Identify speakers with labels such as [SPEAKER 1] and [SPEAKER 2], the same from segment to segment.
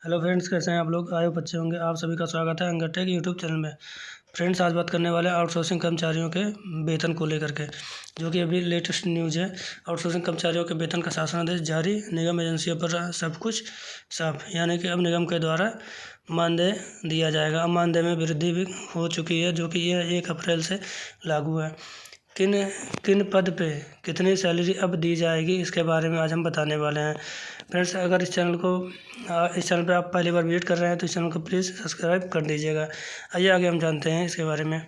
[SPEAKER 1] Hello friends, कैसे हैं आप लोग? आए हो बच्चे होंगे। आप सभी का स्वागत है अंगरटेक यूट्यूब चैनल में। फ्रेंड्स, आज बात करने वाले आउटसोर्सिंग कर्मचारियों के वेतन को लेकर के, जो कि अभी लेटेस्ट न्यूज़ है। आउटसोर्सिंग कर्मचारियों के वेतन का शासनादेश जारी, निगम एजेंसियों पर सब कुछ साफ, यानी कि अब निगम के द्वारा मानदेय दिया जाएगा। अब मानदेय में वृद्धि भी हो चुकी है, जो कि यह 1 अप्रैल से लागू है। किन किन पद पे कितनी सैलरी अब दी जाएगी, इसके बारे में आज हम बताने वाले हैं। फ्रेंड्स, अगर इस चैनल पे आप पहली बार विजिट कर रहे हैं तो इस चैनल को प्लीज़ सब्सक्राइब कर दीजिएगा। आइए आगे हम जानते हैं इसके बारे में।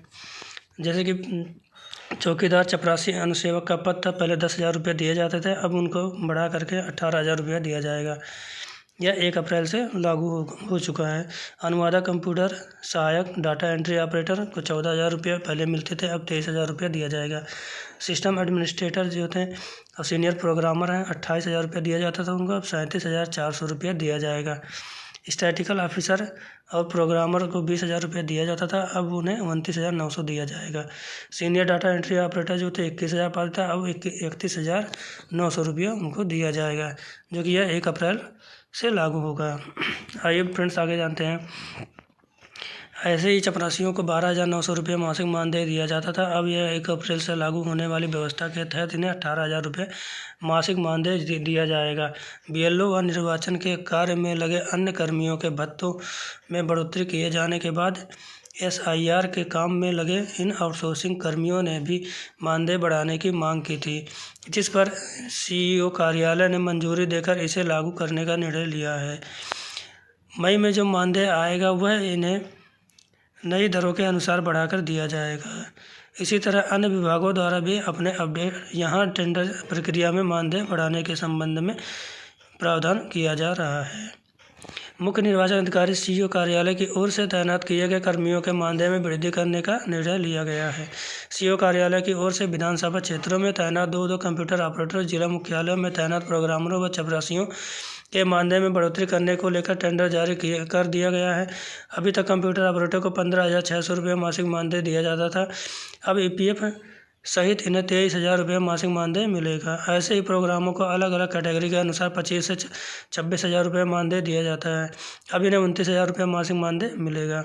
[SPEAKER 1] जैसे कि चौकीदार चपरासी अनुसेवक का पद था, पहले 10,000 रुपये दिए जाते थे, अब उनको बढ़ा करके 18,000 रुपया दिया जाएगा। यह 1 अप्रैल से लागू हो चुका है। अनुवादक, कंप्यूटर सहायक, डाटा एंट्री ऑपरेटर को 14,000 रुपये पहले मिलते थे, अब 23,000 रुपया दिया जाएगा। सिस्टम एडमिनिस्ट्रेटर जो थे और सीनियर प्रोग्रामर हैं, 28,000 रुपया दिया जाता था उनको, अब 37,400 रुपया दिया जाएगा। स्टैटिकल ऑफिसर और प्रोग्रामर को 20,000 रुपया दिया जाता था, अब उन्हें 29,900 दिया जाएगा। सीनियर डाटा एंट्री ऑपरेटर जो थे 21,000 पाते था, अब 31,900 रुपया उनको दिया जाएगा, जो कि यह 1 अप्रैल से लागू होगा। आइए फ्रेंड्स, आगे जानते हैं। ऐसे ही चपरासियों को 12,900 रुपये मासिक मानदेय दिया जाता था, अब यह 1 अप्रैल से लागू होने वाली व्यवस्था के तहत इन्हें 18,000 रुपये मासिक मानदेय दिया जाएगा। बीएलओ व निर्वाचन के कार्य में लगे अन्य कर्मियों के भत्तों में बढ़ोतरी किए जाने के बाद एसआईआर के काम में लगे इन आउटसोर्सिंग कर्मियों ने भी मानदेय बढ़ाने की मांग की थी, जिस पर सीईओ कार्यालय ने मंजूरी देकर इसे लागू करने का निर्णय लिया है। मई में जो मानदेय आएगा वह इन्हें नई दरों के अनुसार बढ़ाकर दिया जाएगा। इसी तरह अन्य विभागों द्वारा भी अपने अपडेट यहाँ टेंडर प्रक्रिया में मानदेय बढ़ाने के संबंध में प्रावधान किया जा रहा है। मुख्य निर्वाचन अधिकारी सीईओ कार्यालय की ओर से तैनात किए गए कर्मियों के मानदेय में वृद्धि करने का निर्णय लिया गया है। सीईओ कार्यालय की ओर से विधानसभा क्षेत्रों में तैनात 2-2 कंप्यूटर ऑपरेटर, जिला मुख्यालयों में तैनात प्रोग्रामरों व चपरासियों के मानदेय में बढ़ोतरी करने को लेकर टेंडर जारी कर दिया गया है। अभी तक कंप्यूटर ऑपरेटर को 15,600 रुपये मासिक मानदेय दिया जाता था, अब ईपीएफ सहित इन्हें 23,000 रुपये मासिक मानदेय मिलेगा। ऐसे ही प्रोग्रामों को अलग अलग कैटेगरी के अनुसार 25 से 26,000 रुपये मानदेय दिया जाता है, अब इन्हें 29,000 रुपये मासिक मानदेय मिलेगा।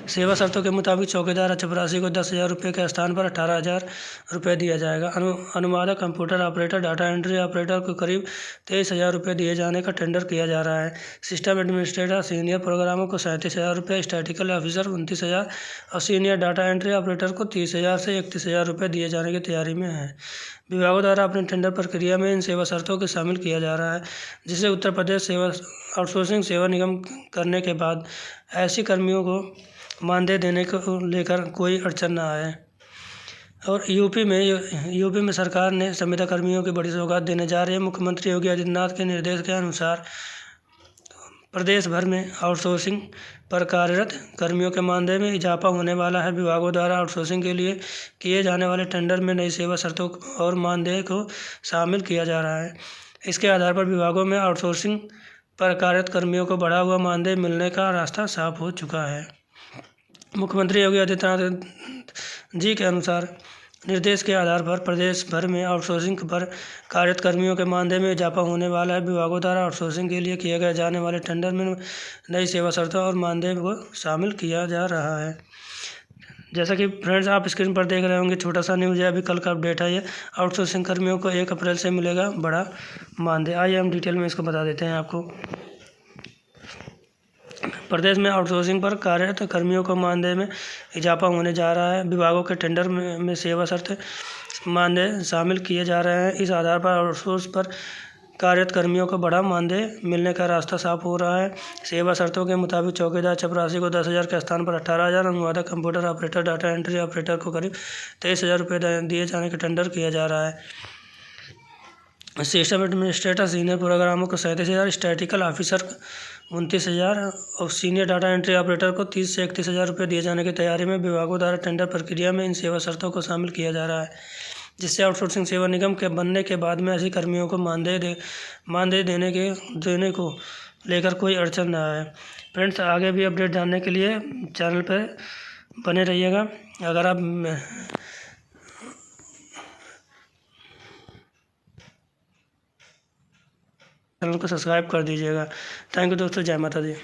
[SPEAKER 1] सेवा शर्तों के मुताबिक चौकीदार चपरासी को 10,000 रुपये के स्थान पर 18,000 रुपये दिया जाएगा। अनुवादक, computer operator, data entry operator को करीब 23,000 रुपये दिए जाने का टेंडर किया जा रहा है। सिस्टम एडमिनिस्ट्रेटर, सीनियर प्रोग्रामर को 37,000 रुपये, स्टैटिकल ऑफिसर 29,000 और सीनियर डाटा एंट्री ऑपरेटर को 30,000 से 31,000 रुपये दिए जाने की तैयारी में है। विभागों द्वारा अपनी टेंडर प्रक्रिया में इन सेवा शर्तों को शामिल किया जा रहा है, जिससे उत्तर प्रदेश सेवा आउटसोर्सिंग सेवा निगम करने के बाद ऐसी कर्मियों को मानदेय देने को लेकर कोई अड़चन न आए। और यूपी में सरकार ने संविदा कर्मियों की बड़ी सौगात देने जा रही है। मुख्यमंत्री योगी आदित्यनाथ के निर्देश के अनुसार प्रदेश भर में आउटसोर्सिंग पर कार्यरत कर्मियों के मानदेय में इजाफा होने वाला है। विभागों द्वारा आउटसोर्सिंग के लिए किए जाने वाले टेंडर में नई सेवा शर्तों और मानदेय को शामिल किया जा रहा है। इसके आधार पर विभागों में आउटसोर्सिंग पर कार्यरत कर्मियों को बढ़ा हुआ मानदेय मिलने का रास्ता साफ हो चुका है। मुख्यमंत्री योगी आदित्यनाथ जी के अनुसार निर्देश के आधार पर प्रदेश भर में आउटसोर्सिंग पर कार्यरत कर्मियों के मानदेय में इजाफा होने वाला है। विभागों द्वारा आउटसोर्सिंग के लिए किए गए जाने वाले टेंडर में नई सेवा शर्तों और मानदेय को शामिल किया जा रहा है। जैसा कि फ्रेंड्स आप स्क्रीन पर देख रहे होंगे, छोटा सा न्यूज़ है, अभी कल का अपडेट है। ये आउटसोर्सिंग कर्मियों को 1 अप्रैल से मिलेगा बड़ा मानदेय। आइए हम डिटेल में इसको बता देते हैं आपको। प्रदेश में आउटसोर्सिंग पर कार्यरत कर्मियों को मानदेय में इजाफा होने जा रहा है। विभागों के टेंडर में सेवा शर्त मानदेय शामिल किए जा रहे हैं। इस आधार पर आउटसोर्स पर कार्यरत कर्मियों को बड़ा मानदेय मिलने का रास्ता साफ हो रहा है। सेवा शर्तों के मुताबिक चौकीदार चपरासी को 10,000 के स्थान पर 18,000, अनुवादक, computer operator, data entry operator को करीब 23,000 रुपये दिए जाने का टेंडर किया जा रहा है। सिस्टम एडमिनिस्ट्रेटर, सीनियर प्रोग्रामर को 37,000, स्टैटिकल ऑफिसर 29,000 और सीनियर डाटा एंट्री ऑपरेटर को 30 से 31,000 रुपये दिए जाने की तैयारी में विभागों द्वारा टेंडर प्रक्रिया में इन सेवा शर्तों को शामिल किया जा रहा है, जिससे आउटसोर्सिंग सेवा निगम के बनने के बाद में ऐसी कर्मियों को मानदेय देने को लेकर कोई अड़चन न आए। फ्रेंड्स, आगे भी अपडेट जानने के लिए चैनल पर बने रहिएगा। अगर आप चैनल को सब्सक्राइब कर दीजिएगा। थैंक यू दोस्तों, जय माता दी।